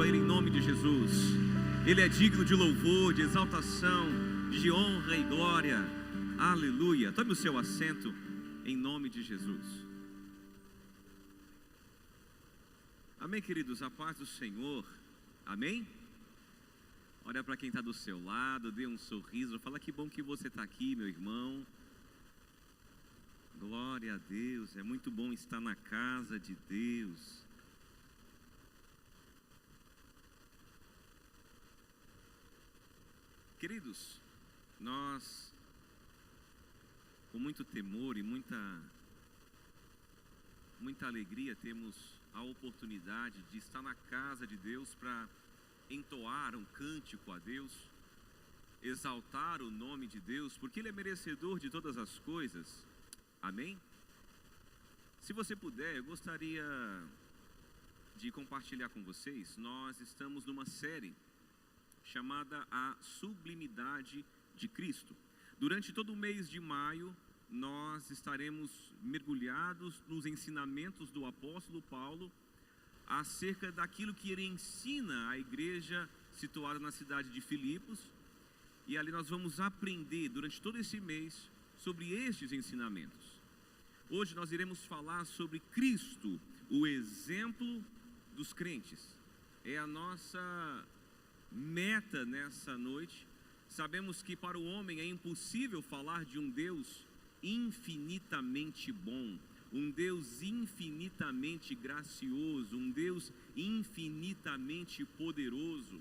a Ele em nome de Jesus. Ele é digno de louvor, de exaltação, de honra e glória. Aleluia. Tome o seu assento em nome de Jesus. Amém, queridos? A paz do Senhor. Amém? Olha para quem está do seu lado, dê um sorriso, fala: que bom que você está aqui, meu irmão. Glória a Deus, é muito bom estar na casa de Deus. Queridos, nós, com muito temor e muita alegria, temos a oportunidade de estar na casa de Deus para entoar um cântico a Deus, exaltar o nome de Deus, porque Ele é merecedor de todas as coisas. Amém? Se você puder, eu gostaria de compartilhar com vocês. Nós estamos numa série chamada A Sublimidade de Cristo. Durante todo o mês de maio, nós estaremos mergulhados nos ensinamentos do apóstolo Paulo acerca daquilo que ele ensina à igreja situada na cidade de Filipos. E ali nós vamos aprender durante todo esse mês sobre estes ensinamentos. Hoje nós iremos falar sobre Cristo, o exemplo dos crentes. É a nossa meta nessa noite. Sabemos que para o homem é impossível falar de um Deus infinitamente bom, um Deus infinitamente gracioso, um Deus infinitamente poderoso,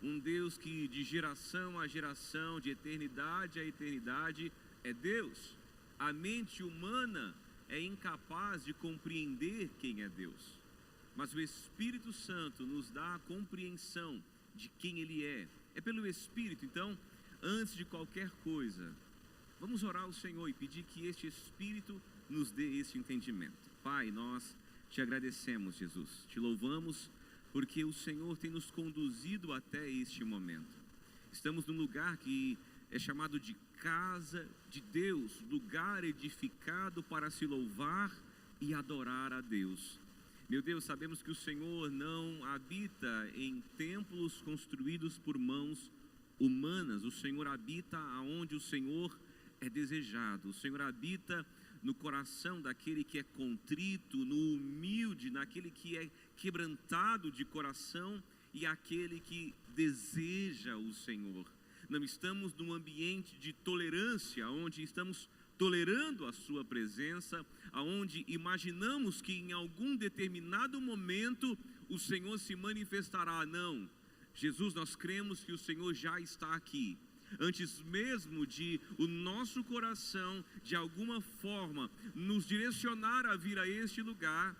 um Deus que de geração a geração, de eternidade a eternidade é Deus. A mente humana é incapaz de compreender quem é Deus, mas o Espírito Santo nos dá a compreensão de quem Ele é. É pelo Espírito. Então, antes de qualquer coisa, vamos orar ao Senhor e pedir que este Espírito nos dê esse entendimento. Pai, nós te agradecemos, Jesus, te louvamos, porque o Senhor tem nos conduzido até este momento. Estamos num lugar que é chamado de casa de Deus, lugar edificado para se louvar e adorar a Deus. Meu Deus, sabemos que o Senhor não habita em templos construídos por mãos humanas. O Senhor habita aonde o Senhor é desejado. O Senhor habita no coração daquele que é contrito, no humilde, naquele que é quebrantado de coração e aquele que deseja o Senhor. Não estamos num ambiente de tolerância, onde estamos tolerando a sua presença, aonde imaginamos que em algum determinado momento o Senhor se manifestará. Não, Jesus, nós cremos que o Senhor já está aqui. Antes mesmo de o nosso coração, de alguma forma, nos direcionar a vir a este lugar,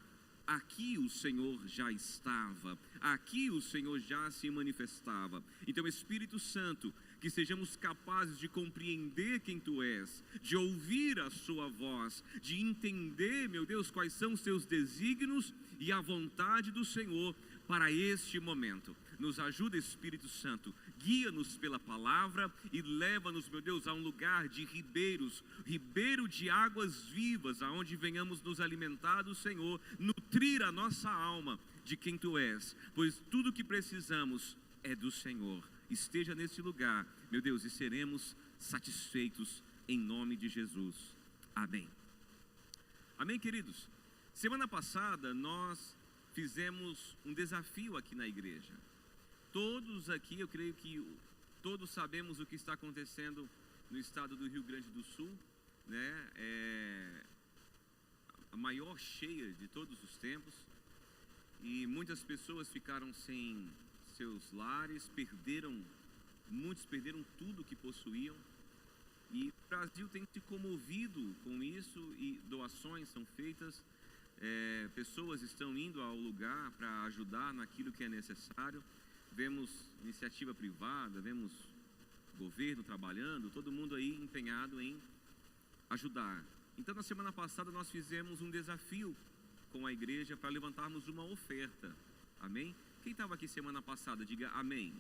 aqui o Senhor já estava, aqui o Senhor já se manifestava. Então, Espírito Santo, que sejamos capazes de compreender quem Tu és, de ouvir a Sua voz, de entender, meu Deus, quais são os Teus desígnios e a vontade do Senhor para este momento. Nos ajuda, Espírito Santo, guia-nos pela palavra e leva-nos, meu Deus, a um lugar de ribeiros, ribeiro de águas vivas, aonde venhamos nos alimentar do Senhor, nutrir a nossa alma de quem Tu és, pois tudo que precisamos é do Senhor. Esteja nesse lugar, meu Deus, e seremos satisfeitos em nome de Jesus. Amém. Amém, queridos? Semana passada nós fizemos um desafio aqui na igreja. Todos aqui, eu creio que todos sabemos o que está acontecendo no estado do Rio Grande do Sul, né? É a maior cheia de todos os tempos, e muitas pessoas ficaram sem seus lares, muitos perderam tudo que possuíam, e o Brasil tem se comovido com isso, e doações são feitas, pessoas estão indo ao lugar para ajudar naquilo que é necessário. Vemos iniciativa privada, vemos governo trabalhando, todo mundo aí empenhado em ajudar. Então, na semana passada nós fizemos um desafio com a igreja para levantarmos uma oferta. Amém? Quem estava aqui semana passada, diga amém.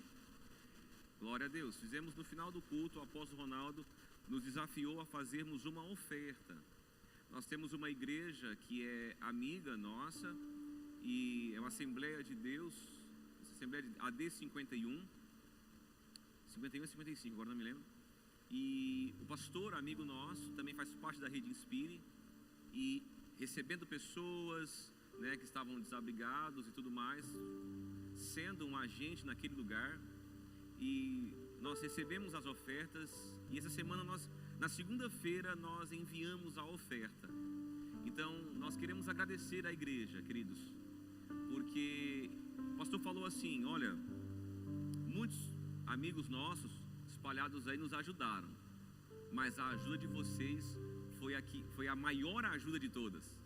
Glória a Deus. Fizemos no final do culto, o apóstolo Ronaldo nos desafiou a fazermos uma oferta. Nós temos uma igreja que é amiga nossa e é uma Assembleia de Deus. Essa Assembleia AD 51, 51 e 55, agora não me lembro. E o pastor, amigo nosso, também faz parte da Rede Inspire, e recebendo pessoas, né, que estavam desabrigados e tudo mais, sendo um agente naquele lugar. E nós recebemos as ofertas, e essa semana na segunda-feira nós enviamos a oferta. Então nós queremos agradecer à igreja, queridos, porque o pastor falou assim: olha, muitos amigos nossos espalhados aí nos ajudaram, mas a ajuda de vocês foi a maior ajuda de todas.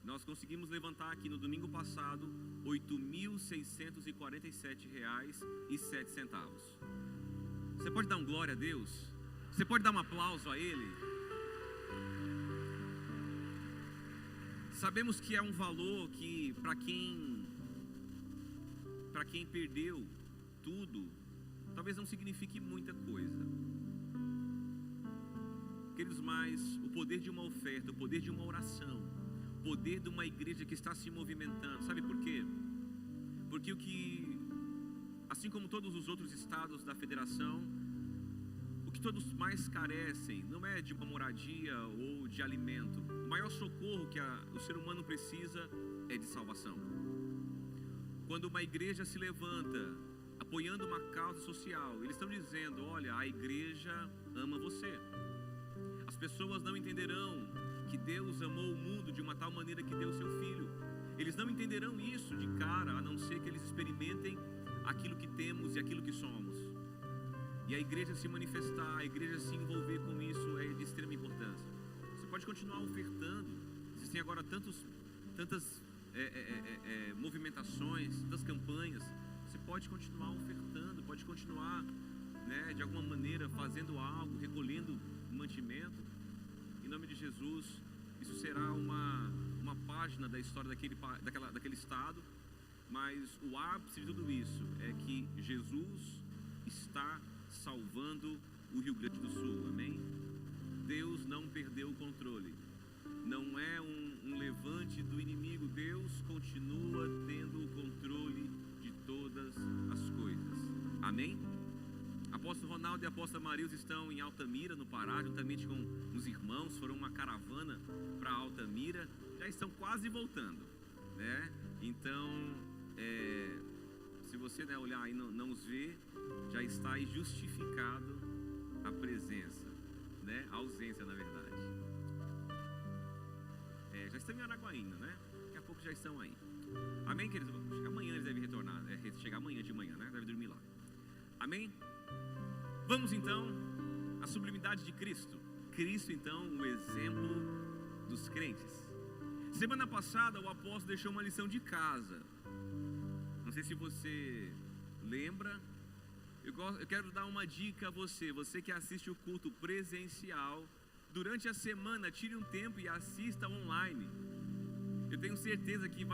Nós conseguimos levantar aqui no domingo passado R$ 8.647,07. Você pode dar um glória a Deus? Você pode dar um aplauso a Ele? Sabemos que é um valor que para quem perdeu tudo, talvez não signifique muita coisa. Queridos, mas o poder de uma oferta, o poder de uma oração, o poder de uma igreja que está se movimentando, sabe por quê? Porque assim como todos os outros estados da federação, o que todos mais carecem não é de uma moradia ou de alimento. O maior socorro que o ser humano precisa é de salvação. Quando uma igreja se levanta apoiando uma causa social, eles estão dizendo: olha, a igreja ama você. As pessoas não entenderão que Deus amou o mundo de uma tal maneira que deu o seu Filho. Eles não entenderão isso de cara, a não ser que eles experimentem aquilo que temos e aquilo que somos. E a igreja se manifestar, a igreja se envolver com isso é de extrema importância. Você pode continuar ofertando. Existem agora tantas movimentações, tantas campanhas. Você pode continuar ofertando, pode continuar, né, de alguma maneira fazendo algo, recolhendo mantimento. Em nome de Jesus, isso será uma página da história daquele estado. Mas o ápice de tudo isso é que Jesus está salvando o Rio Grande do Sul, amém? Deus não perdeu o controle, não é um levante do inimigo. Deus continua tendo o controle de todas as coisas, amém? Apóstolo Ronaldo e a apóstola Marilza estão em Altamira, no Pará, juntamente com os irmãos. Foram uma caravana para Altamira, já estão quase voltando, né? Então, se você, né, olhar aí não os vê, já está aí justificado a presença, né? A ausência, na verdade. Já estão em Araguaína, né? Daqui a pouco já estão aí. Amém, queridos? Amanhã eles devem retornar, chegar amanhã de manhã, né? Devem dormir lá. Amém? Vamos então à sublimidade de Cristo. Cristo, então, o exemplo dos crentes. Semana passada o apóstolo deixou uma lição de casa. Não sei se você lembra. Eu quero dar uma dica a você que assiste o culto presencial. Durante a semana, tire um tempo e assista online. Eu tenho certeza que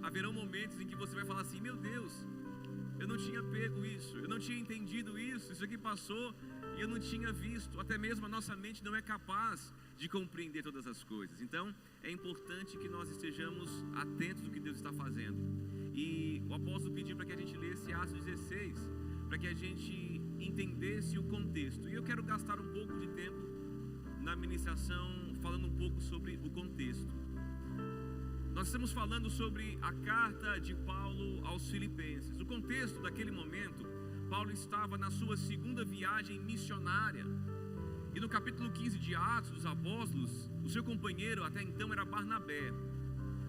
haverão momentos em que você vai falar assim: meu Deus, eu não tinha pego isso, eu não tinha entendido isso aqui passou e eu não tinha visto. Até mesmo a nossa mente não é capaz de compreender todas as coisas. Então é importante que nós estejamos atentos do que Deus está fazendo. E o apóstolo pediu para que a gente lesse Atos 16, para que a gente entendesse o contexto. E eu quero gastar um pouco de tempo na ministração falando um pouco sobre o contexto. Nós estamos falando sobre a carta de Paulo aos Filipenses. O contexto daquele momento, Paulo estava na sua segunda viagem missionária. E no capítulo 15 de Atos dos Apóstolos, o seu companheiro até então era Barnabé.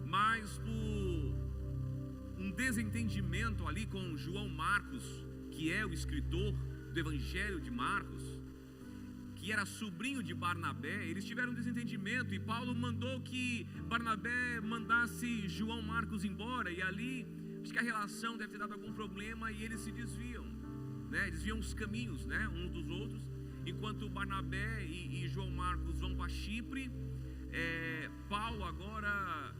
Mas por um desentendimento ali com João Marcos, que é o escritor do Evangelho de Marcos, que era sobrinho de Barnabé, eles tiveram um desentendimento e Paulo mandou que Barnabé mandasse João Marcos embora. E ali, acho que a relação deve ter dado algum problema e eles se desviam, né? Desviam os caminhos, né, uns dos outros. Enquanto Barnabé e João Marcos vão para Chipre, Paulo agora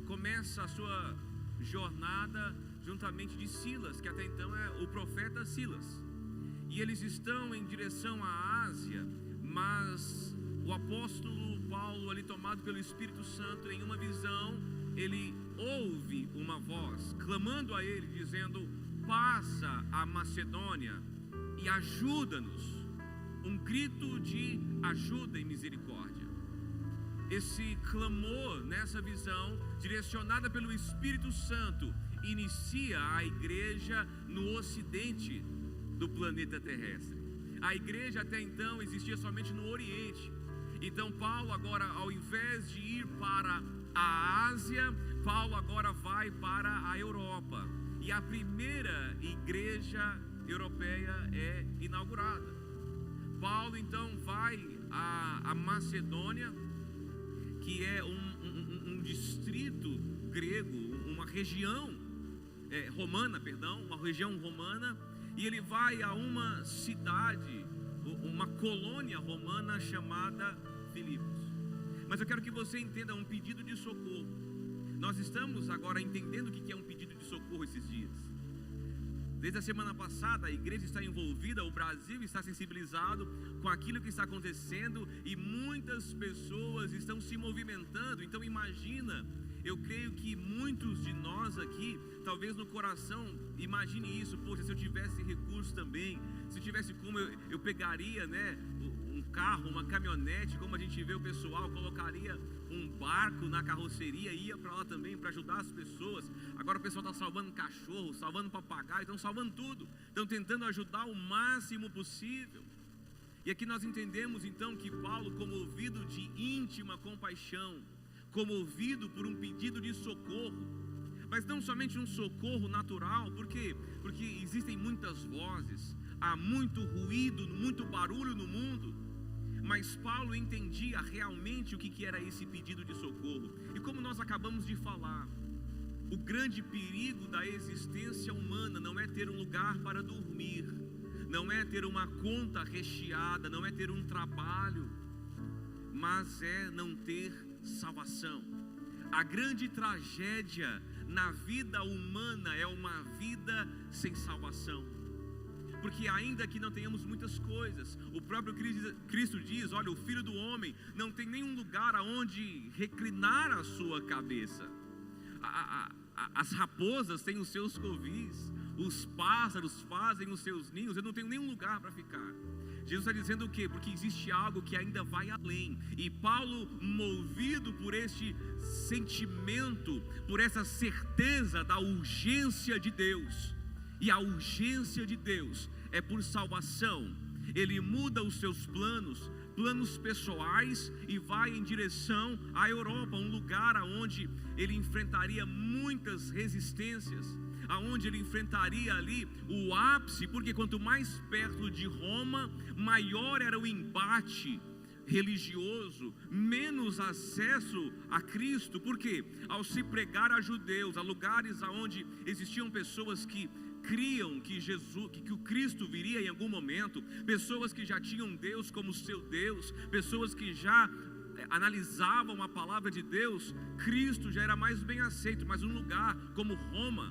começa a sua jornada juntamente de Silas, que até então é o profeta Silas. E eles estão em direção à Ásia, mas o apóstolo Paulo, ali tomado pelo Espírito Santo, em uma visão, ele ouve uma voz clamando a ele, dizendo: passa a Macedônia e ajuda-nos. Um grito de ajuda e misericórdia. Esse clamor, nessa visão, direcionada pelo Espírito Santo, inicia a igreja no ocidente do planeta terrestre. A igreja até então existia somente no Oriente. Então Paulo agora, ao invés de ir para a Ásia, Paulo agora vai para a Europa. E a primeira igreja europeia é inaugurada. Paulo então vai a Macedônia, que é um distrito grego, uma região romana, uma região romana, e ele vai a uma cidade, uma colônia romana chamada Filipos. Mas eu quero que você entenda um pedido de socorro. Nós estamos agora entendendo o que é um pedido de socorro esses dias. Desde a semana passada a igreja está envolvida, o Brasil está sensibilizado com aquilo que está acontecendo e muitas pessoas estão se movimentando. Então imagina, eu creio que muitos de nós aqui, talvez no coração, imagine isso: poxa, se eu tivesse recurso também, se eu tivesse como, eu pegaria, né, um carro, uma caminhonete, como a gente vê o pessoal, colocaria um barco na carroceria, ia para lá também para ajudar as pessoas. Agora o pessoal está salvando cachorro, salvando papagaio, estão salvando tudo, estão tentando ajudar o máximo possível. E aqui nós entendemos então que Paulo, comovido de íntima compaixão, comovido por um pedido de socorro, mas não somente um socorro natural, porque existem muitas vozes, há muito ruído, muito barulho no mundo. Mas Paulo entendia realmente o que era esse pedido de socorro. E como nós acabamos de falar, o grande perigo da existência humana não é ter um lugar para dormir, não é ter uma conta recheada, não é ter um trabalho, mas é não ter salvação. A grande tragédia na vida humana é uma vida sem salvação. Porque ainda que não tenhamos muitas coisas, o próprio Cristo diz: olha, o Filho do Homem não tem nenhum lugar aonde reclinar a sua cabeça. As raposas têm os seus covis, os pássaros fazem os seus ninhos, eu não tenho nenhum lugar para ficar. Jesus está dizendo o quê? Porque existe algo que ainda vai além. E Paulo, movido por este sentimento, por essa certeza da urgência de Deus, e a urgência de Deus é por salvação, ele muda os seus planos pessoais e vai em direção à Europa, um lugar onde ele enfrentaria muitas resistências, aonde ele enfrentaria ali o ápice, porque quanto mais perto de Roma, maior era o embate religioso, menos acesso a Cristo. Porque ao se pregar a judeus, a lugares aonde existiam pessoas que criam que que o Cristo viria em algum momento, pessoas que já tinham Deus como seu Deus, pessoas que já analisavam a palavra de Deus, Cristo já era mais bem aceito. Mas um lugar como Roma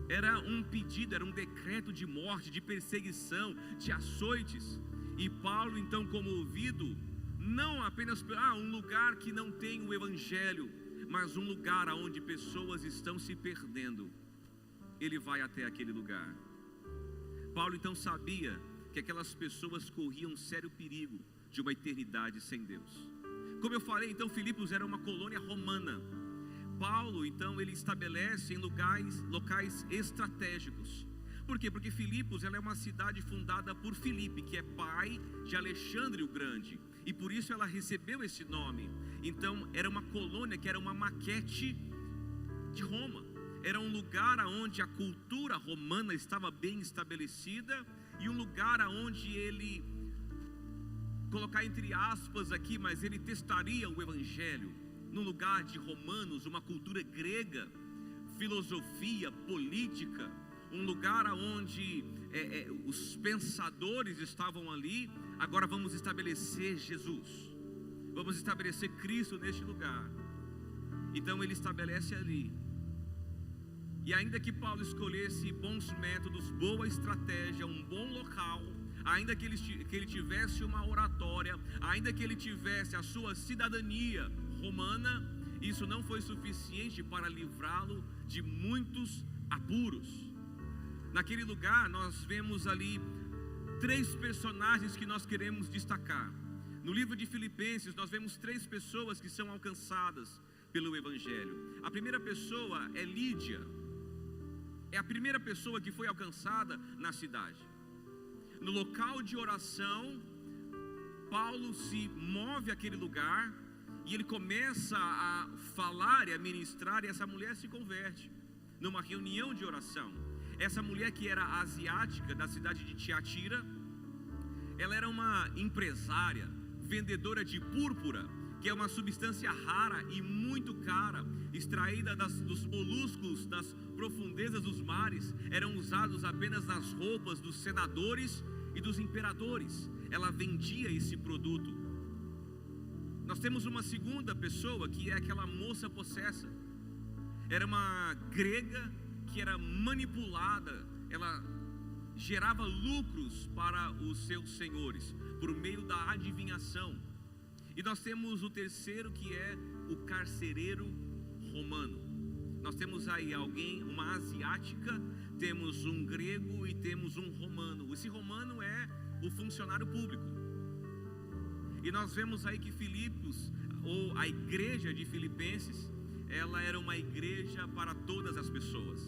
era um pedido, era um decreto de morte, de perseguição, de açoites. E Paulo então, comovido, não apenas um lugar que não tem o Evangelho, mas um lugar onde pessoas estão se perdendo, ele vai até aquele lugar. Paulo então sabia que aquelas pessoas corriam um sério perigo de uma eternidade sem Deus. Como eu falei, então Filipos era uma colônia romana. Paulo então ele estabelece em locais estratégicos. Por quê? Porque Filipos ela é uma cidade fundada por Filipe, que é pai de Alexandre o Grande, e por isso ela recebeu esse nome. Então era uma colônia que era uma maquete de Roma. Era um lugar onde a cultura romana estava bem estabelecida, e um lugar onde ele, colocar entre aspas aqui, mas ele testaria o Evangelho. Num lugar de romanos, uma cultura grega, filosofia, política, um lugar onde os pensadores estavam ali. Agora vamos estabelecer Jesus, vamos estabelecer Cristo neste lugar. Então ele estabelece ali. E ainda que Paulo escolhesse bons métodos, boa estratégia, um bom local, ainda que ele tivesse uma oratória, ainda que ele tivesse a sua cidadania romana, isso não foi suficiente para livrá-lo de muitos apuros. Naquele lugar nós vemos ali 3 personagens que nós queremos destacar. No livro de Filipenses nós vemos 3 pessoas que são alcançadas pelo Evangelho. A primeira pessoa é Lídia. É a primeira pessoa que foi alcançada na cidade. No local de oração, Paulo se move àquele lugar e ele começa a falar e a ministrar, e essa mulher se converte numa reunião de oração. Essa mulher, que era asiática, da cidade de Tiatira, ela era uma empresária, vendedora de púrpura, que é uma substância rara e muito cara, extraída dos moluscos das profundezas dos mares. Eram usados apenas nas roupas dos senadores e dos imperadores. Ela vendia esse produto. Nós temos uma segunda pessoa, que é aquela moça possessa. Era uma grega que era manipulada. Ela gerava lucros para os seus senhores por meio da adivinhação. E nós temos o terceiro, que é o carcereiro romano. Nós temos aí alguém, uma asiática, temos um grego e temos um romano. Esse romano é o funcionário público. E nós vemos aí que Filipos, ou a igreja de Filipenses, ela era uma igreja para todas as pessoas.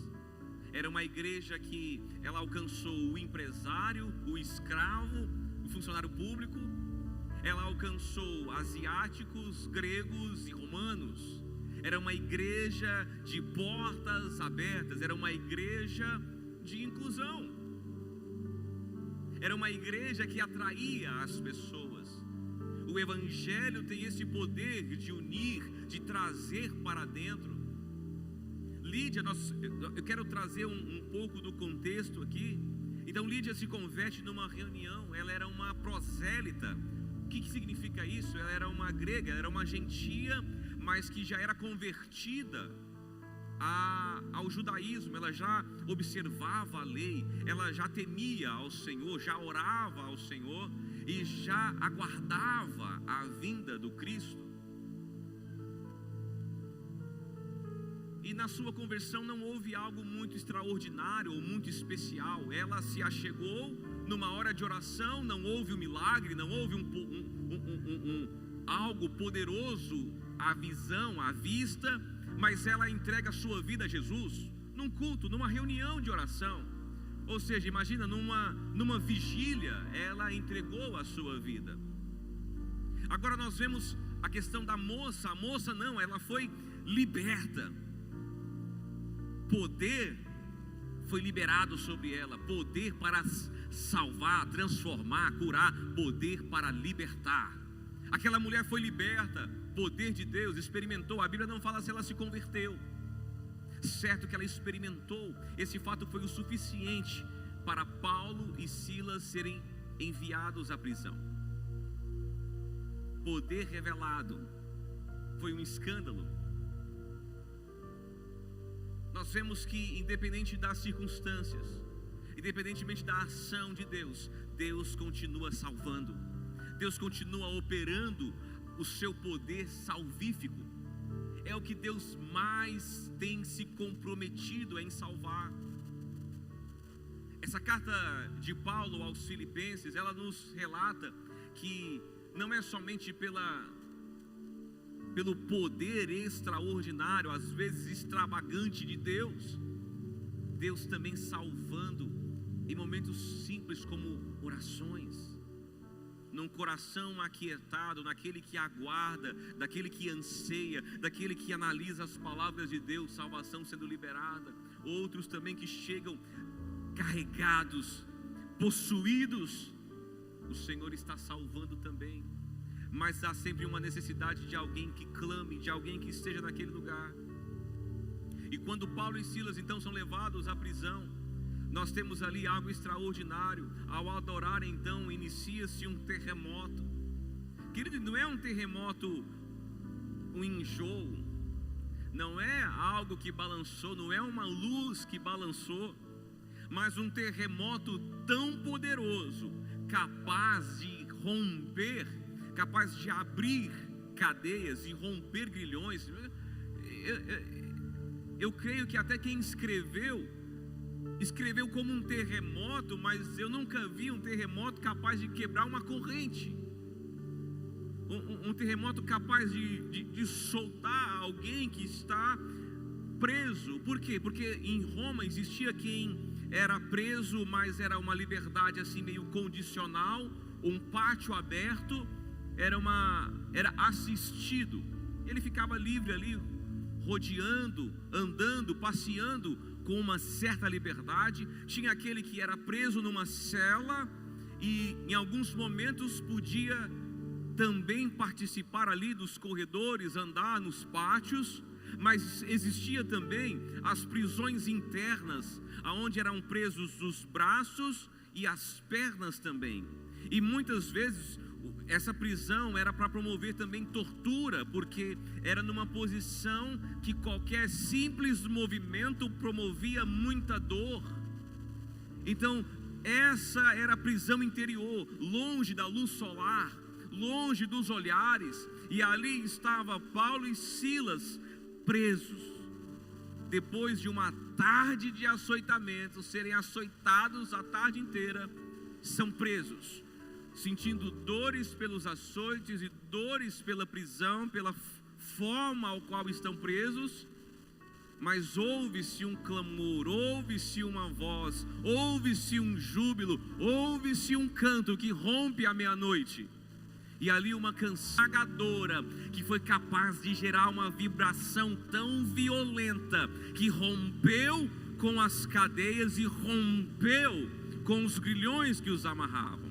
Era uma igreja que ela alcançou o empresário, o escravo, o funcionário público. Ela alcançou asiáticos, gregos e romanos. Era uma igreja de portas abertas. Era uma igreja de inclusão. Era uma igreja que atraía as pessoas. O Evangelho tem esse poder de unir, de trazer para dentro. Lídia, eu quero trazer um pouco do contexto aqui. Então Lídia se converte numa reunião. Ela era uma prosélita. O que significa isso? Ela era uma grega, era uma gentia, mas que já era convertida ao judaísmo. Ela já observava a lei, ela já temia ao Senhor, já orava ao Senhor e já aguardava a vinda do Cristo. E na sua conversão não houve algo muito extraordinário ou muito especial. Ela se achegou numa hora de oração, não houve um milagre, não houve algo poderoso à visão, à vista, mas ela entrega a sua vida a Jesus num culto, numa reunião de oração. Ou seja, imagina, numa vigília, ela entregou a sua vida. Agora nós vemos a questão da moça. A moça não, ela foi liberta. Poder foi liberado sobre ela, poder para salvar, transformar, curar, poder para libertar. Aquela mulher foi liberta, poder de Deus, experimentou. A Bíblia não fala se ela se converteu, certo que ela experimentou. Esse fato foi o suficiente para Paulo e Silas serem enviados à prisão. Poder revelado, foi um escândalo. Nós vemos que, independente das circunstâncias, independentemente da ação de Deus, Deus continua salvando. Deus continua operando o seu poder salvífico. É o que Deus mais tem se comprometido em salvar. Essa carta de Paulo aos Filipenses, ela nos relata que não é somente pelo poder extraordinário, às vezes extravagante de Deus, Deus também salvando em momentos simples como orações, num coração aquietado, naquele que aguarda, daquele que anseia, daquele que analisa as palavras de Deus, salvação sendo liberada. Outros também que chegam carregados, possuídos, o Senhor está salvando também. Mas há sempre uma necessidade de alguém que clame, de alguém que esteja naquele lugar. E quando Paulo e Silas então são levados à prisão, nós temos ali algo extraordinário. Ao adorar então, inicia-se um terremoto. Querido, não é um terremoto, um enjoo, não é algo que balançou, não é uma luz que balançou, mas um terremoto tão poderoso, capaz de romper, capaz de abrir cadeias e romper grilhões. Eu creio que até quem escreveu escreveu como um terremoto, mas eu nunca vi um terremoto capaz de quebrar uma corrente. Um terremoto capaz de soltar alguém que está preso. Por quê? Porque em Roma existia quem era preso, mas era uma liberdade assim meio condicional, um pátio aberto, era assistido. Ele ficava livre ali, rodeando, andando, passeando com uma certa liberdade. Tinha aquele que era preso numa cela e em alguns momentos podia também participar ali dos corredores, andar nos pátios. Mas existia também as prisões internas, aonde eram presos os braços e as pernas também. E muitas vezes essa prisão era para promover também tortura, porque era numa posição que qualquer simples movimento promovia muita dor. Então essa era a prisão interior, longe da luz solar, longe dos olhares. E ali estava Paulo e Silas presos, depois de uma tarde de açoitamento, serem açoitados a tarde inteira, são presos, sentindo dores pelos açoites e dores pela prisão, pela forma ao qual estão presos. Mas ouve-se um clamor, ouve-se uma voz, ouve-se um júbilo, ouve-se um canto que rompe a meia-noite. E ali uma canção apagadora que foi capaz de gerar uma vibração tão violenta que rompeu com as cadeias e rompeu com os grilhões que os amarravam.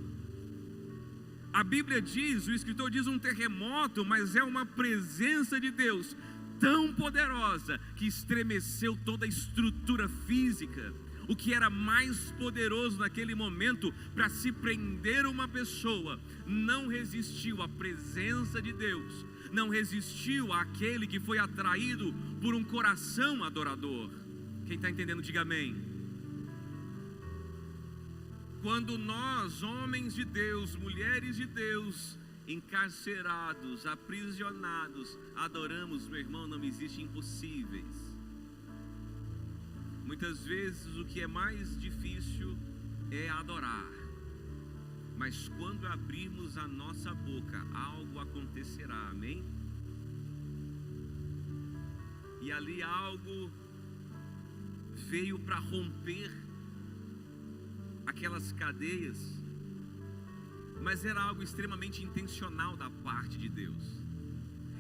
A Bíblia diz, o escritor diz um terremoto, mas é uma presença de Deus tão poderosa que estremeceu toda a estrutura física. O que era mais poderoso naquele momento para se prender uma pessoa não resistiu à presença de Deus, não resistiu àquele que foi atraído por um coração adorador. Quem está entendendo, diga amém. Quando nós, homens de Deus, mulheres de Deus, encarcerados, aprisionados, adoramos, meu irmão, não existe impossíveis. Muitas vezes o que é mais difícil é adorar, mas quando abrirmos a nossa boca, algo acontecerá, amém? E ali algo veio para romper aquelas cadeias, mas era algo extremamente intencional da parte de Deus.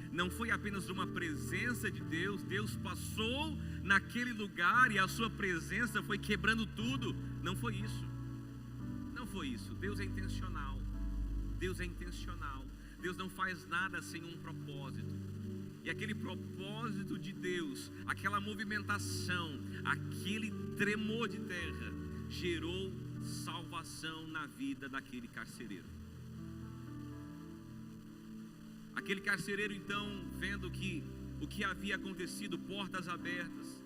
Não foi apenas uma presença de Deus, Deus passou naquele lugar e a sua presença foi quebrando tudo. Não foi isso. Não foi isso. Deus é intencional. Deus é intencional. Deus não faz nada sem um propósito. E aquele propósito de Deus, aquela movimentação, aquele tremor de terra, gerou salvação na vida daquele carcereiro. Aquele carcereiro então, vendo que o que havia acontecido, portas abertas,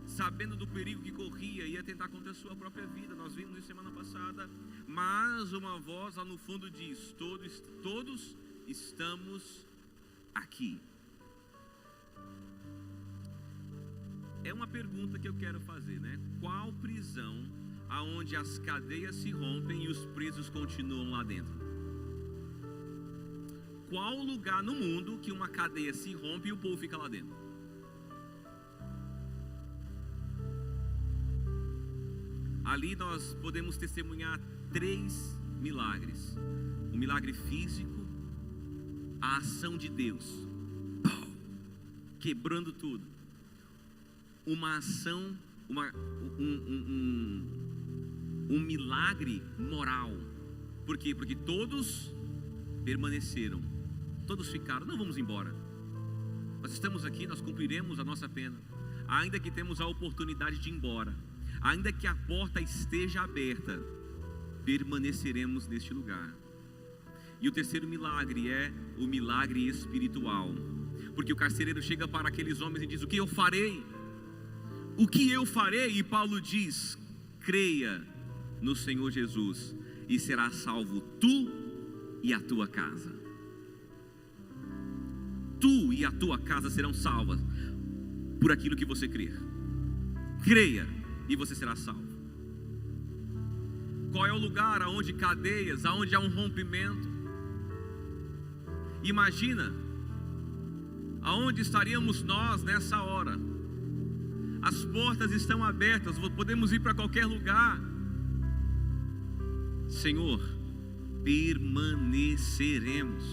sabendo do perigo que corria, ia tentar contra a sua própria vida. Nós vimos isso semana passada. Mas uma voz lá no fundo diz: todos estamos aqui. É uma pergunta que eu quero fazer, né? Qual prisão aonde as cadeias se rompem e os presos continuam lá dentro? Qual lugar no mundo que uma cadeia se rompe e o povo fica lá dentro? Ali nós podemos testemunhar 3 milagres. Um milagre físico, a ação de Deus, quebrando tudo. Uma ação, um milagre moral. Por quê? Porque todos permaneceram, todos ficaram. Não vamos embora. Nós estamos aqui, nós cumpriremos a nossa pena. Ainda que temos a oportunidade de ir embora, ainda que a porta esteja aberta, permaneceremos neste lugar. E o terceiro milagre é o milagre espiritual. Porque o carcereiro chega para aqueles homens e diz: o que eu farei? O que eu farei? E Paulo diz: creia no Senhor Jesus e serás salvo tu e a tua casa. Tu e a tua casa serão salvas por aquilo que você crer. Creia. e você será salvo. Qual é o lugar aonde cadeias, aonde há um rompimento? Imagina aonde estaríamos nós nessa hora. As portas estão abertas, podemos ir para qualquer lugar. Senhor, permaneceremos.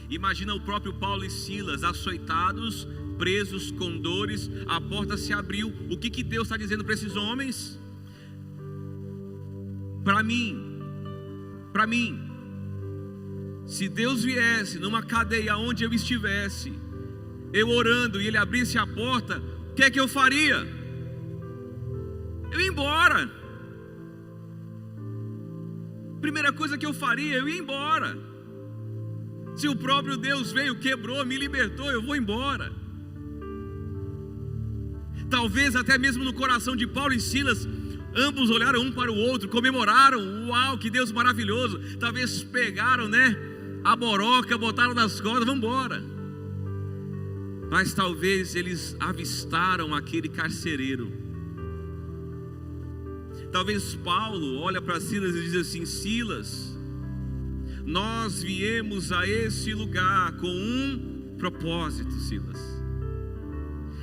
Imagina o próprio Paulo e Silas açoitados, presos com dores, a porta se abriu. O que Deus está dizendo para esses homens? Para mim, se Deus viesse numa cadeia onde eu estivesse, eu orando, e Ele abrisse a porta, o que é que eu faria? Eu ia embora. Primeira coisa que eu faria, eu ia embora. Se o próprio Deus veio, quebrou, me libertou, eu vou embora. Talvez até mesmo no coração de Paulo e Silas, ambos olharam um para o outro, comemoraram, uau, que Deus maravilhoso. Talvez pegaram, a boroca, botaram nas costas, vamos embora. Mas talvez eles avistaram aquele carcereiro. Talvez Paulo olha para Silas e diz assim: Silas, nós viemos a esse lugar com um propósito, Silas.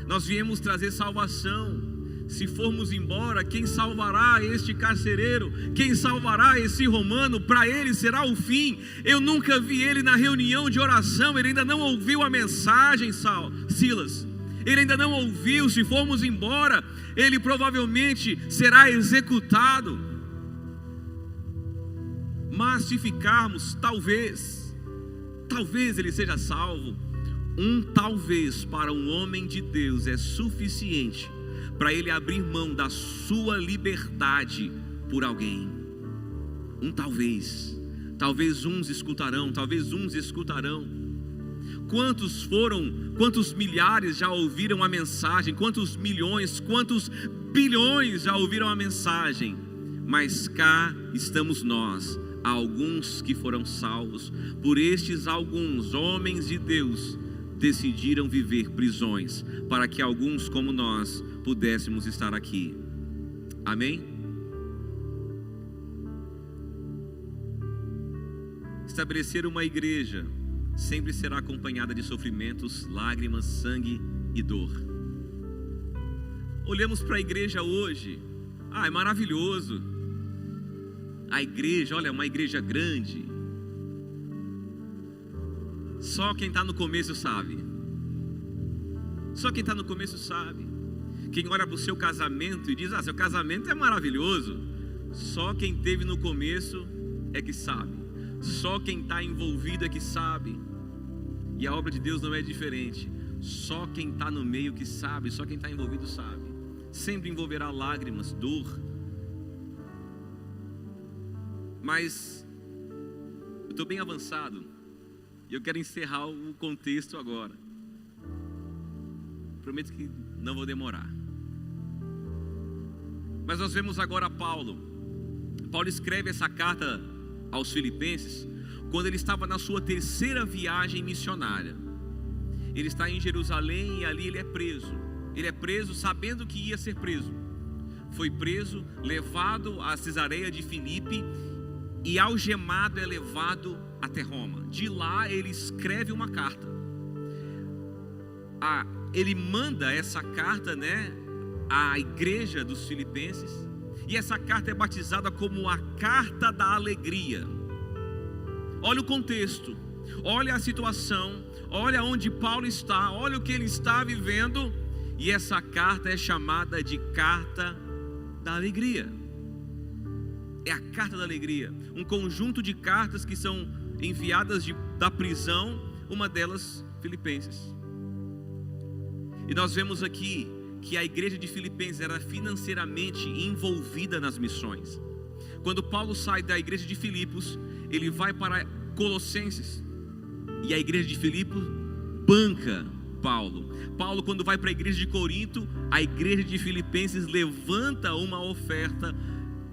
Nós viemos trazer salvação. Se formos embora, quem salvará este carcereiro? Quem salvará esse romano? Para ele será o fim. Eu nunca vi ele na reunião de oração. Ele ainda não ouviu a mensagem, Silas. Ele ainda não ouviu. Se formos embora, ele provavelmente será executado. Mas se ficarmos, talvez ele seja salvo. Um talvez para um homem de Deus é suficiente para ele abrir mão da sua liberdade por alguém. Um talvez. Talvez uns escutarão, Quantos milhares já ouviram a mensagem? Quantos milhões, quantos bilhões já ouviram a mensagem? Mas cá estamos nós, alguns que foram salvos. Por estes alguns homens de Deus decidiram viver prisões, para que alguns como nós pudéssemos estar aqui. Amém? Estabelecer uma igreja sempre será acompanhada de sofrimentos, lágrimas, sangue e dor. Olhamos para a igreja hoje, é maravilhoso. A igreja, olha, uma igreja grande. Só quem está no começo sabe. Só quem está no começo sabe. Quem olha para o seu casamento e diz: seu casamento é maravilhoso. Só quem esteve no começo é que sabe. Só quem está envolvido é que sabe. E a obra de Deus não é diferente. Só quem está no meio que sabe. Só quem está envolvido sabe. Sempre envolverá lágrimas, dor. Mas eu estou bem avançado e eu quero encerrar o contexto agora. Prometo que não vou demorar. Mas nós vemos agora Paulo escreve essa carta aos Filipenses quando ele estava na sua terceira viagem missionária. Ele está em Jerusalém e ali ele é preso. Ele é preso sabendo que ia ser preso. Foi preso, levado a Cesareia de Filipe e algemado é levado até Roma. De lá ele escreve uma carta. Ele manda essa carta, à igreja dos Filipenses. E essa carta é batizada como a carta da alegria. Olha o contexto, olha a situação, olha onde Paulo está, olha o que ele está vivendo. E essa carta é chamada de carta da alegria. É a carta da alegria. Um conjunto de cartas que são enviadas da prisão, uma delas Filipenses. E nós vemos aqui que a igreja de Filipenses era financeiramente envolvida nas missões. Quando Paulo sai da igreja de Filipos, ele vai para Colossenses, e a igreja de Filipos banca Paulo. Quando vai para a igreja de Corinto, a igreja de Filipenses levanta uma oferta,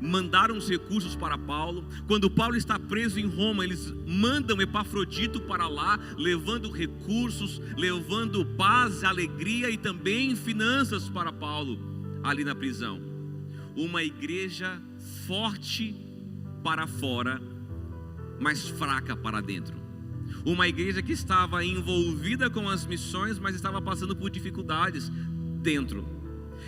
mandaram os recursos para Paulo. Quando Paulo está preso em Roma, eles mandam Epafrodito para lá, levando recursos, levando paz, alegria e também finanças para Paulo. ali na prisão. Uma igreja forte para fora, mas fraca para dentro. Uma igreja que estava envolvida com as missões, mas estava passando por dificuldades dentro.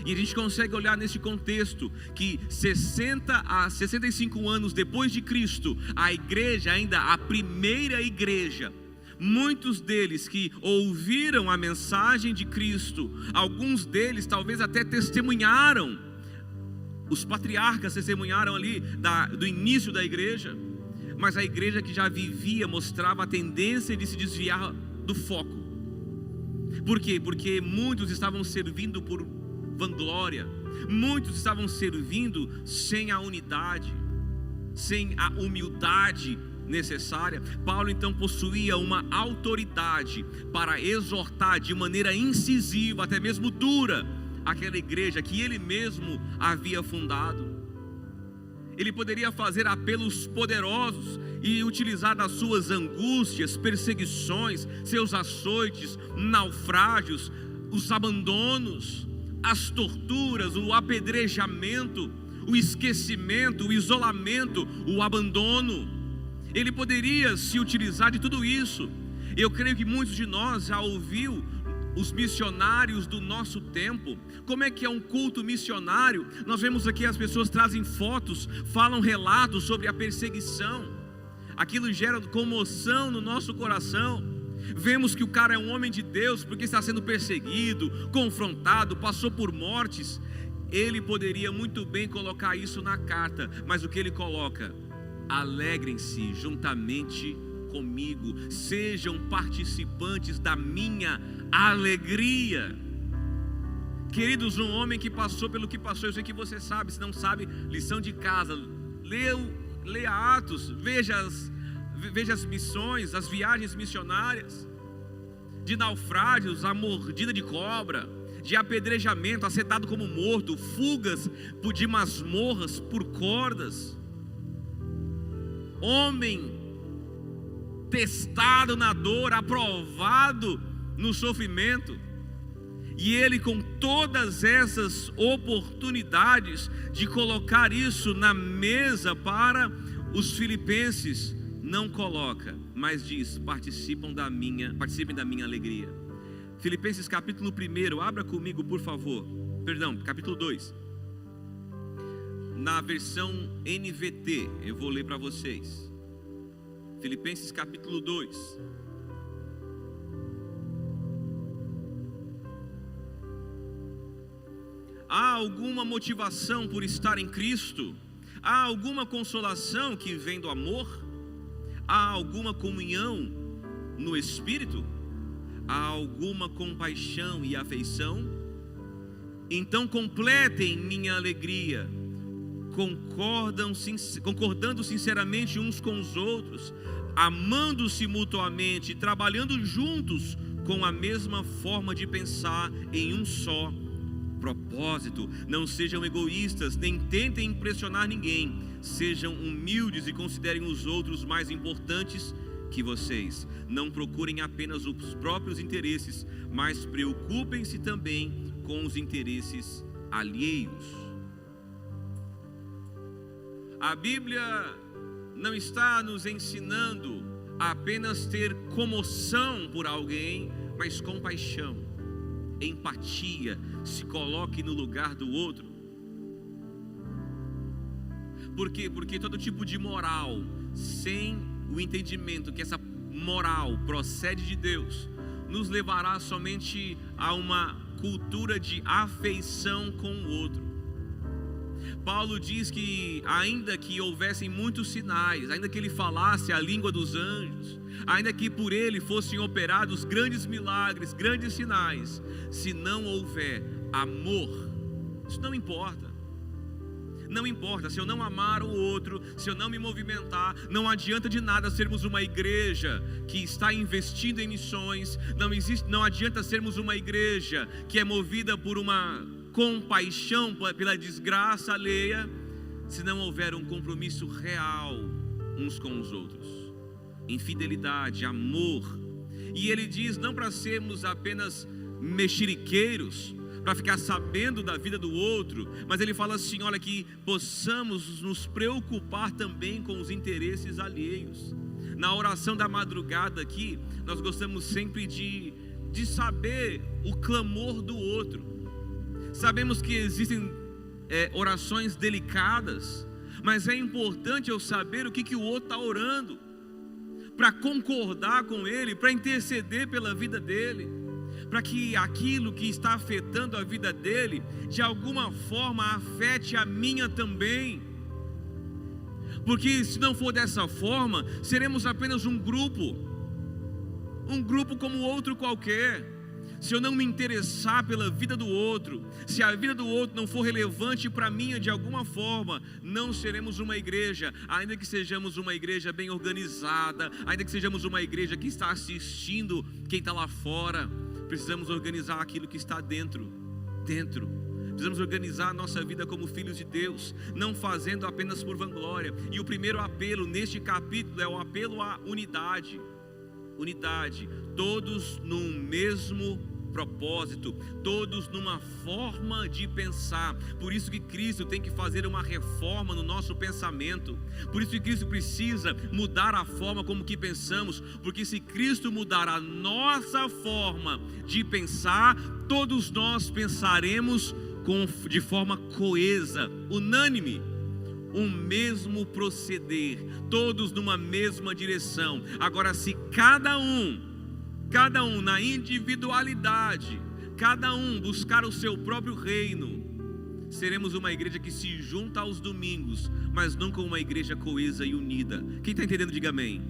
E a gente consegue olhar nesse contexto que 60 a 65 anos depois de Cristo, a igreja, ainda a primeira igreja, muitos deles que ouviram a mensagem de Cristo, alguns deles talvez até testemunharam, os patriarcas testemunharam ali do início da igreja, mas a igreja que já vivia mostrava a tendência de se desviar do foco. Por quê? Porque muitos estavam servindo por vanglória, muitos estavam servindo sem a unidade, sem a humildade necessária. Paulo então possuía uma autoridade para exortar de maneira incisiva, até mesmo dura, aquela igreja que ele mesmo havia fundado. Ele poderia fazer apelos poderosos e utilizar das suas angústias, perseguições, seus açoites, naufrágios, os abandonos, as torturas, o apedrejamento, o esquecimento, o isolamento, o abandono. Ele poderia se utilizar de tudo isso. Eu creio que muitos de nós já ouviu os missionários do nosso tempo. Como é que é um culto missionário? Nós vemos aqui as pessoas trazem fotos, falam relatos sobre a perseguição. Aquilo gera comoção no nosso coração. Vemos que o cara é um homem de Deus porque está sendo perseguido, confrontado, passou por mortes. Ele poderia muito bem colocar isso na carta, mas o que ele coloca? Alegrem-se juntamente comigo, sejam participantes da minha alegria. Queridos, um homem que passou pelo que passou, eu sei que você sabe, se não sabe, lição de casa, leia Atos, veja as missões, as viagens missionárias, de naufrágios, a mordida de cobra, de apedrejamento, acetado como morto, fugas de masmorras por cordas. Homem testado na dor, aprovado no sofrimento, e ele com todas essas oportunidades de colocar isso na mesa para os filipenses, não coloca, mas diz: participem da minha alegria. Filipenses capítulo 1, abra comigo por favor, capítulo 2, na versão NVT, eu vou ler para vocês. Filipenses capítulo 2. Há alguma motivação por estar em Cristo? Há alguma consolação que vem do amor? Há alguma comunhão no Espírito? Há alguma compaixão e afeição? Então completem minha alegria, concordando sinceramente uns com os outros, amando-se mutuamente, trabalhando juntos com a mesma forma de pensar, em um só propósito. Não sejam egoístas, nem tentem impressionar ninguém. Sejam humildes e considerem os outros mais importantes que vocês. Não procurem apenas os próprios interesses, mas preocupem-se também com os interesses alheios. A Bíblia não está nos ensinando a apenas ter comoção por alguém, mas compaixão, empatia, se coloque no lugar do outro. Por quê? Porque todo tipo de moral, sem o entendimento que essa moral procede de Deus, nos levará somente a uma cultura de afeição com o outro. Paulo diz que ainda que houvessem muitos sinais, ainda que ele falasse a língua dos anjos, ainda que por ele fossem operados grandes milagres, grandes sinais, se não houver amor, isso não importa. Não importa, se eu não amar o outro, se eu não me movimentar, não adianta de nada sermos uma igreja que está investindo em missões, não adianta sermos uma igreja que é movida por uma compaixão pela desgraça alheia, se não houver um compromisso real uns com os outros, em fidelidade, amor. E ele diz não para sermos apenas mexeriqueiros, para ficar sabendo da vida do outro, mas ele fala assim, olha, que possamos nos preocupar também com os interesses alheios. Na oração da madrugada aqui, nós gostamos sempre de saber o clamor do outro. Sabemos que existem orações delicadas, mas é importante eu saber o que o outro está orando, para concordar com ele, para interceder pela vida dele, para que aquilo que está afetando a vida dele, de alguma forma afete a minha também. Porque se não for dessa forma, seremos apenas um grupo como outro qualquer. Se eu não me interessar pela vida do outro, se a vida do outro não for relevante para mim de alguma forma, não seremos uma igreja, ainda que sejamos uma igreja bem organizada, ainda que sejamos uma igreja que está assistindo quem está lá fora. Precisamos organizar aquilo que está dentro. Precisamos organizar a nossa vida como filhos de Deus, não fazendo apenas por vanglória. E o primeiro apelo neste capítulo é o apelo à unidade. Unidade, todos num mesmo propósito, todos numa forma de pensar. Por isso que Cristo tem que fazer uma reforma no nosso pensamento. Por isso que Cristo precisa mudar a forma como que pensamos, porque se Cristo mudar a nossa forma de pensar, todos nós pensaremos de forma coesa, unânime, um mesmo proceder, todos numa mesma direção. Agora, se cada um na individualidade, cada um buscar o seu próprio reino, seremos uma igreja que se junta aos domingos, mas nunca uma igreja coesa e unida. Quem está entendendo, diga amém.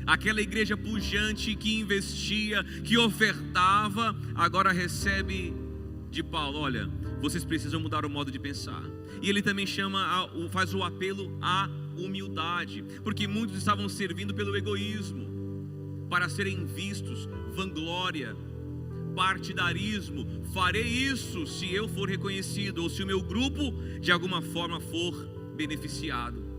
Aquela igreja pujante que investia, que ofertava, agora recebe de Paulo, olha, vocês precisam mudar o modo de pensar. E ele também faz o apelo à humildade, porque muitos estavam servindo pelo egoísmo, para serem vistos, vanglória, partidarismo. Farei isso se eu for reconhecido, ou se o meu grupo de alguma forma for beneficiado.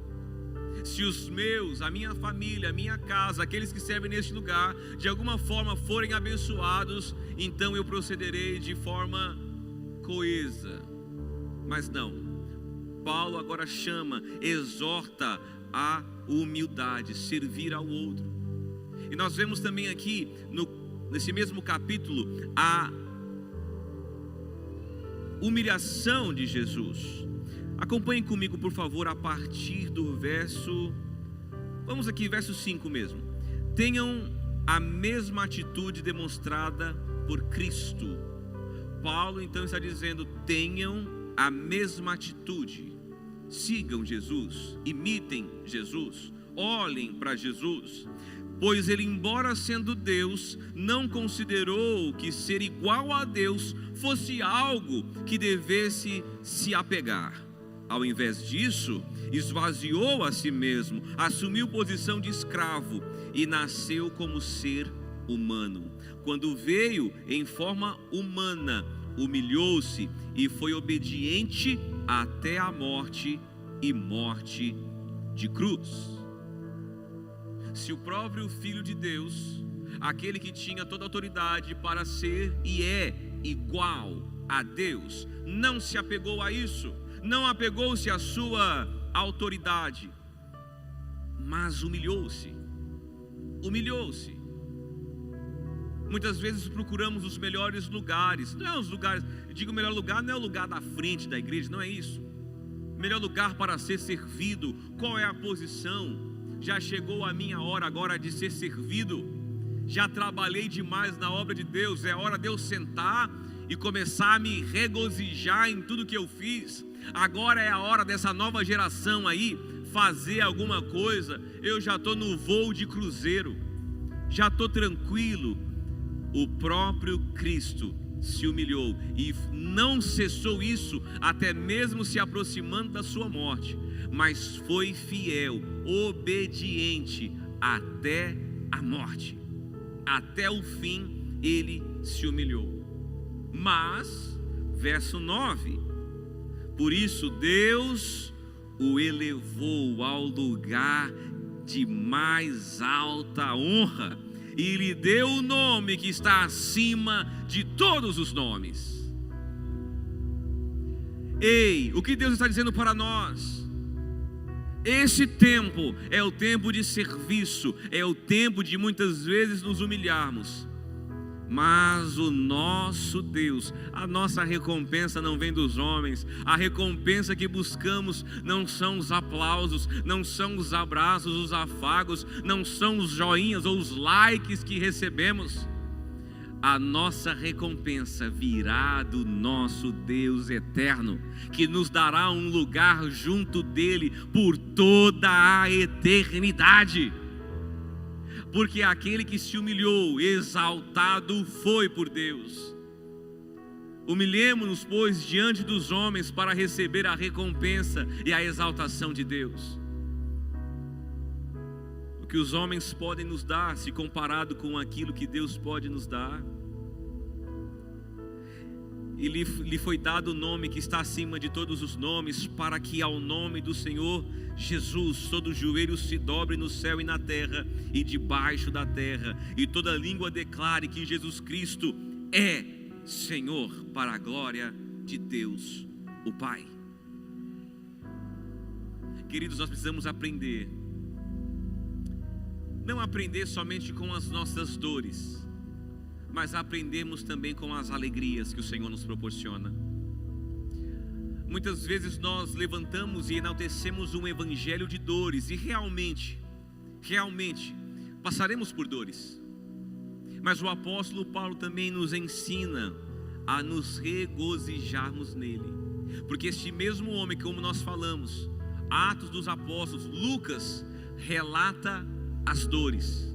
Se os meus, a minha família, a minha casa, aqueles que servem neste lugar, de alguma forma forem abençoados, então eu procederei de forma coesa. Mas não, Paulo agora exorta a humildade, servir ao outro. E nós vemos também aqui, nesse mesmo capítulo, a humilhação de Jesus. Acompanhem comigo, por favor, a partir do verso 5 mesmo. Tenham a mesma atitude demonstrada por Cristo. Paulo então está dizendo, tenham a mesma atitude. Sigam Jesus, imitem Jesus, olhem para Jesus. Pois ele, embora sendo Deus, não considerou que ser igual a Deus fosse algo que devesse se apegar. Ao invés disso, esvaziou a si mesmo, assumiu posição de escravo e nasceu como ser humano. Quando veio em forma humana, humilhou-se e foi obediente até a morte e morte de cruz. Se o próprio Filho de Deus, aquele que tinha toda a autoridade para ser e é igual a Deus, não se apegou a isso, não apegou-se à sua autoridade, mas humilhou-se. Muitas vezes procuramos os melhores lugares, não é os lugares, eu digo o melhor lugar, não é o lugar da frente da igreja, não é isso. Melhor lugar para ser servido, qual é a posição? Já chegou a minha hora agora de ser servido. Já trabalhei demais na obra de Deus. É hora de eu sentar e começar a me regozijar em tudo que eu fiz. Agora é a hora dessa nova geração aí fazer alguma coisa. Eu já estou no voo de cruzeiro, já estou tranquilo. O próprio Cristo se humilhou e não cessou isso, até mesmo se aproximando da sua morte, mas foi fiel, obediente até a morte. Até o fim ele se humilhou. Mas, verso 9, por isso Deus o elevou ao lugar de mais alta honra e lhe deu o nome que está acima de todos os nomes. Ei, o que Deus está dizendo para nós? Esse tempo é o tempo de serviço, é o tempo de muitas vezes nos humilharmos. Mas o nosso Deus, a nossa recompensa não vem dos homens. A recompensa que buscamos não são os aplausos, não são os abraços, os afagos, não são os joinhas ou os likes que recebemos. A nossa recompensa virá do nosso Deus eterno, que nos dará um lugar junto dele por toda a eternidade. Porque aquele que se humilhou, exaltado foi por Deus. Humilhemo-nos, pois, diante dos homens para receber a recompensa e a exaltação de Deus. O que os homens podem nos dar, se comparado com aquilo que Deus pode nos dar. E lhe foi dado o nome que está acima de todos os nomes, para que ao nome do Senhor Jesus todo joelho se dobre no céu e na terra e debaixo da terra, e toda língua declare que Jesus Cristo é Senhor, para a glória de Deus o Pai. Queridos, nós precisamos aprender, não aprender somente com as nossas dores, mas aprendemos também com as alegrias que o Senhor nos proporciona. Muitas vezes nós levantamos e enaltecemos um evangelho de dores, e realmente passaremos por dores. Mas o apóstolo Paulo também nos ensina a nos regozijarmos nele. Porque este mesmo homem, como nós falamos, Atos dos Apóstolos, Lucas relata as dores.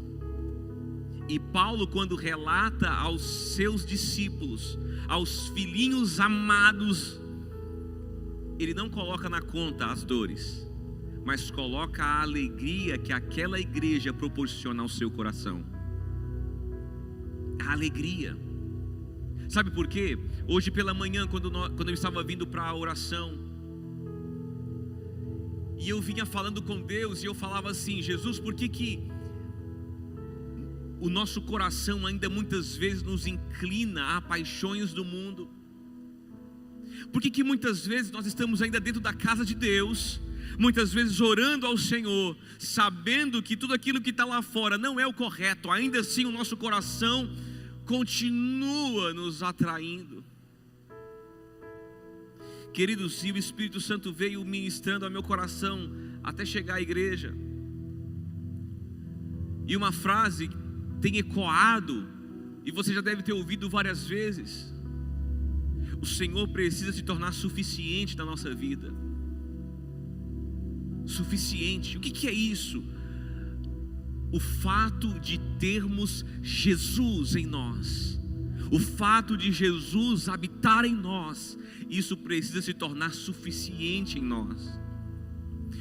E Paulo, quando relata aos seus discípulos, aos filhinhos amados, ele não coloca na conta as dores, mas coloca a alegria que aquela igreja proporciona ao seu coração. A alegria. Sabe por quê? Hoje pela manhã, quando eu estava vindo para a oração, e eu vinha falando com Deus, e eu falava assim: Jesus, por que o nosso coração ainda muitas vezes nos inclina a paixões do mundo? Por que muitas vezes nós estamos ainda dentro da casa de Deus, muitas vezes orando ao Senhor, sabendo que tudo aquilo que está lá fora não é o correto, ainda assim o nosso coração continua nos atraindo? Queridos, se o Espírito Santo veio ministrando ao meu coração até chegar à igreja, e uma frase tem ecoado, e você já deve ter ouvido várias vezes: o Senhor precisa se tornar suficiente na nossa vida. Suficiente. O que é isso? O fato de termos Jesus em nós, o fato de Jesus habitar em nós, isso precisa se tornar suficiente em nós.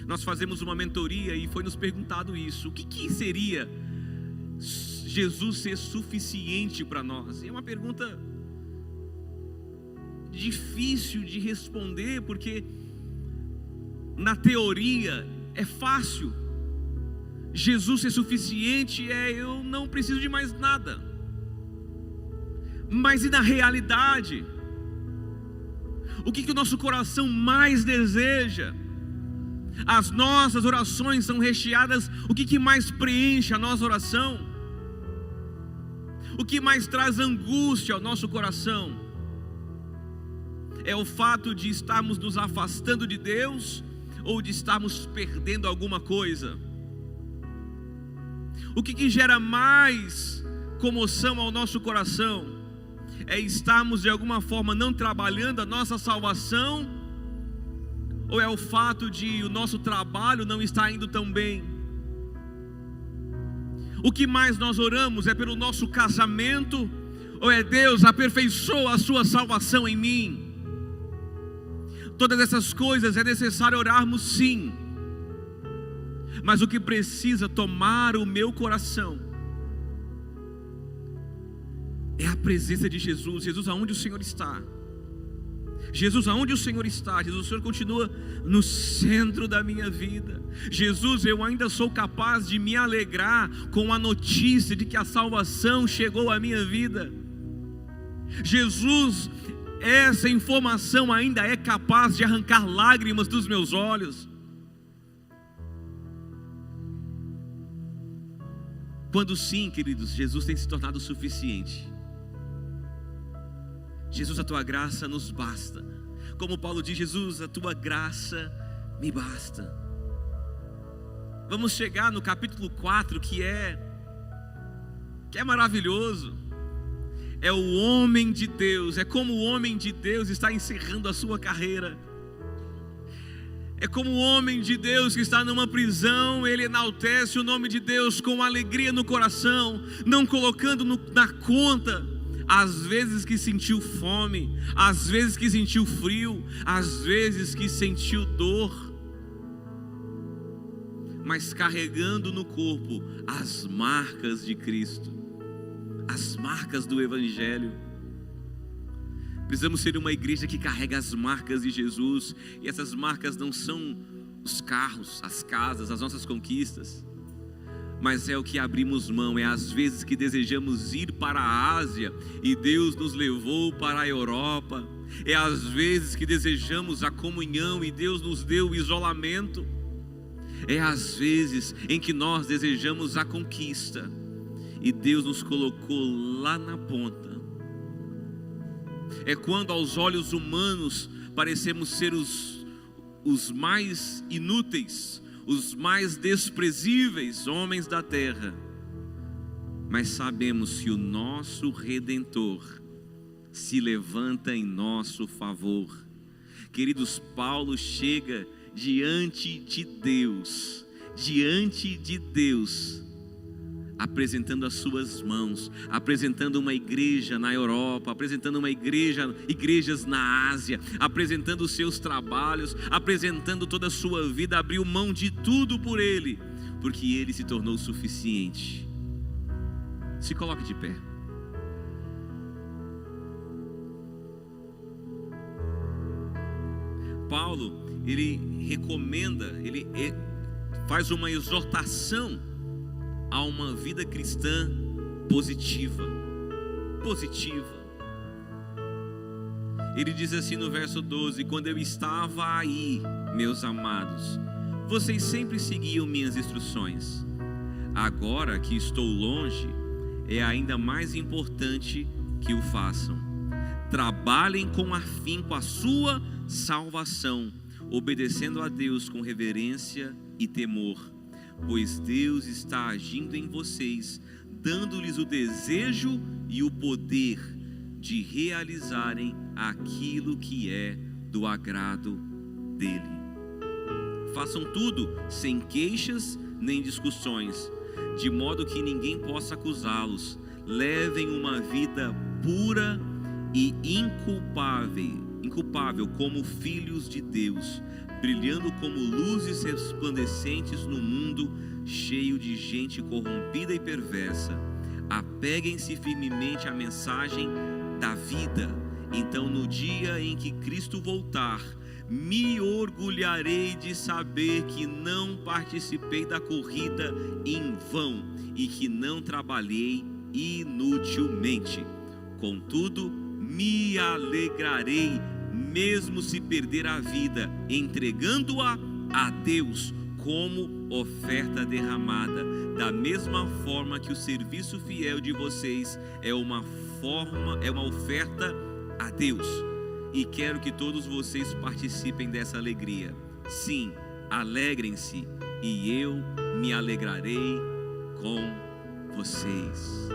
Nós fazemos uma mentoria e foi nos perguntado isso: o que seria Jesus ser suficiente para nós? E é uma pergunta difícil de responder, porque na teoria é fácil. Jesus ser suficiente eu não preciso de mais nada. Mas e na realidade? O que o nosso coração mais deseja? As nossas orações são recheadas. O que mais preenche a nossa oração? O que mais traz angústia ao nosso coração? É o fato de estarmos nos afastando de Deus, ou de estarmos perdendo alguma coisa? O que gera mais comoção ao nosso coração? É estarmos de alguma forma não trabalhando a nossa salvação, ou é o fato de o nosso trabalho não estar indo tão bem? O que mais nós oramos é pelo nosso casamento, ou é Deus, aperfeiçoa a sua salvação em mim? Todas essas coisas é necessário orarmos, sim, mas o que precisa tomar o meu coração é a presença de Jesus. Jesus, aonde o Senhor está? Jesus, aonde o Senhor está? Jesus, o Senhor continua no centro da minha vida. Jesus, eu ainda sou capaz de me alegrar com a notícia de que a salvação chegou à minha vida. Jesus, essa informação ainda é capaz de arrancar lágrimas dos meus olhos. Quando sim, queridos, Jesus tem se tornado suficiente. Jesus, a tua graça nos basta. Como Paulo diz, Jesus, a tua graça me basta. Vamos chegar no capítulo 4, que é maravilhoso. É o homem de Deus, é como o homem de Deus está encerrando a sua carreira. É como o homem de Deus que está numa prisão, ele enaltece o nome de Deus com alegria no coração, não colocando na conta às vezes que sentiu fome, às vezes que sentiu frio, às vezes que sentiu dor, mas carregando no corpo as marcas de Cristo, as marcas do Evangelho. Precisamos ser uma igreja que carrega as marcas de Jesus, e essas marcas não são os carros, as casas, as nossas conquistas, mas é o que abrimos mão. É às vezes que desejamos ir para a Ásia e Deus nos levou para a Europa. É às vezes que desejamos a comunhão e Deus nos deu o isolamento. É às vezes em que nós desejamos a conquista e Deus nos colocou lá na ponta. É quando aos olhos humanos parecemos ser os mais inúteis, os mais desprezíveis homens da terra, mas sabemos que o nosso Redentor se levanta em nosso favor. Queridos, Paulo chega diante de Deus, apresentando as suas mãos, apresentando uma igreja na Europa, apresentando igrejas na Ásia, apresentando os seus trabalhos, apresentando toda a sua vida. Abriu mão de tudo por ele, porque ele se tornou suficiente. Se coloque de pé. Paulo, ele recomenda, ele faz uma exortação a uma vida cristã positiva. Ele diz assim no verso 12: quando eu estava aí, meus amados, vocês sempre seguiam minhas instruções. Agora que estou longe, é ainda mais importante que o façam. Trabalhem com afinco a sua salvação, obedecendo a Deus com reverência e temor, pois Deus está agindo em vocês, dando-lhes o desejo e o poder de realizarem aquilo que é do agrado dele. Façam tudo sem queixas nem discussões, de modo que ninguém possa acusá-los. Levem uma vida pura e inculpável como filhos de Deus, brilhando como luzes resplandecentes no mundo cheio de gente corrompida e perversa. Apeguem-se firmemente à mensagem da vida. Então, no dia em que Cristo voltar, me orgulharei de saber que não participei da corrida em vão e que não trabalhei inutilmente. Contudo, me alegrarei, mesmo se perder a vida, entregando-a a Deus como oferta derramada, da mesma forma que o serviço fiel de vocês é uma oferta a Deus. E quero que todos vocês participem dessa alegria. Sim, alegrem-se, e eu me alegrarei com vocês.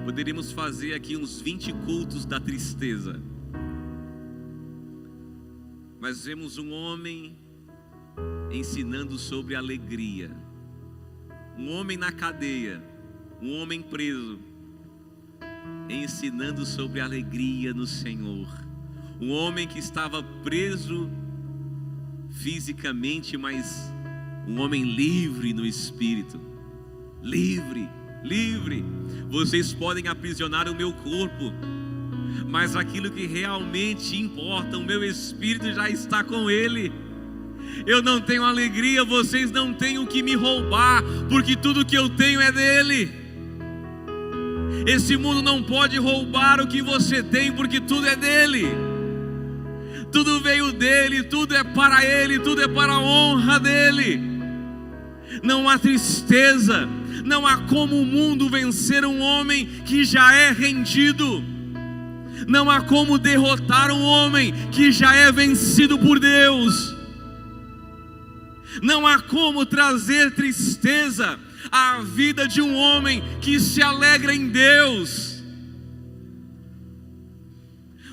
Poderíamos fazer aqui uns 20 cultos da tristeza, mas vemos um homem ensinando sobre alegria, um homem na cadeia, um homem preso, ensinando sobre alegria no Senhor, um homem que estava preso fisicamente, mas um homem livre no espírito. livre, livre. Vocês podem aprisionar o meu corpo, mas aquilo que realmente importa, o meu espírito já está com ele. Eu não tenho alegria, vocês não têm o que me roubar, porque tudo que eu tenho é dele. Esse mundo não pode roubar o que você tem, porque tudo é dele. Tudo veio dele, tudo é para ele, tudo é para a honra dele. Não há tristeza, não há como o mundo vencer um homem que já é rendido. Não há como derrotar um homem que já é vencido por Deus. Não há como trazer tristeza à vida de um homem que se alegra em Deus.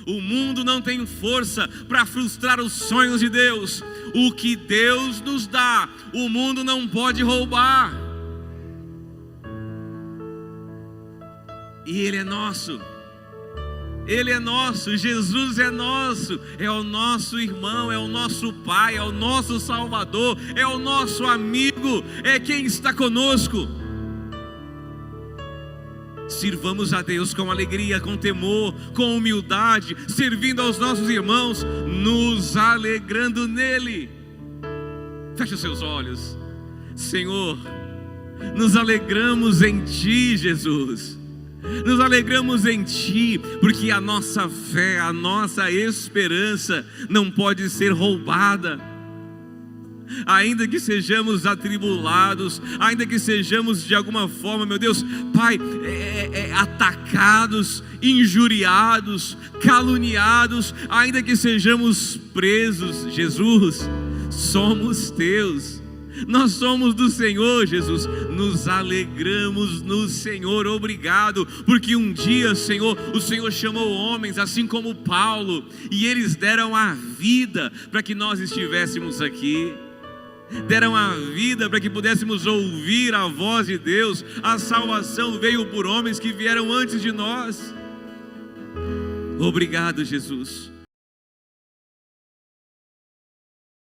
O mundo não tem força para frustrar os sonhos de Deus. O que Deus nos dá, o mundo não pode roubar. E Ele é nosso. Ele é nosso, Jesus é nosso, é o nosso irmão, é o nosso Pai, é o nosso Salvador, é o nosso amigo, é quem está conosco. Sirvamos a Deus com alegria, com temor, com humildade, servindo aos nossos irmãos, nos alegrando nele. Feche os seus olhos. Senhor, nos alegramos em Ti, Jesus. Nos alegramos em Ti, porque a nossa fé, a nossa esperança não pode ser roubada. Ainda que sejamos atribulados, ainda que sejamos de alguma forma, meu Deus, Pai, atacados, injuriados, caluniados, ainda que sejamos presos, Jesus, somos Teus. Nós somos do Senhor, Jesus. Nos alegramos no Senhor. Obrigado, porque um dia, Senhor, o Senhor chamou homens, assim como Paulo, e eles deram a vida para que nós estivéssemos aqui. Deram a vida para que pudéssemos ouvir a voz de Deus. A salvação veio por homens que vieram antes de nós. Obrigado, Jesus.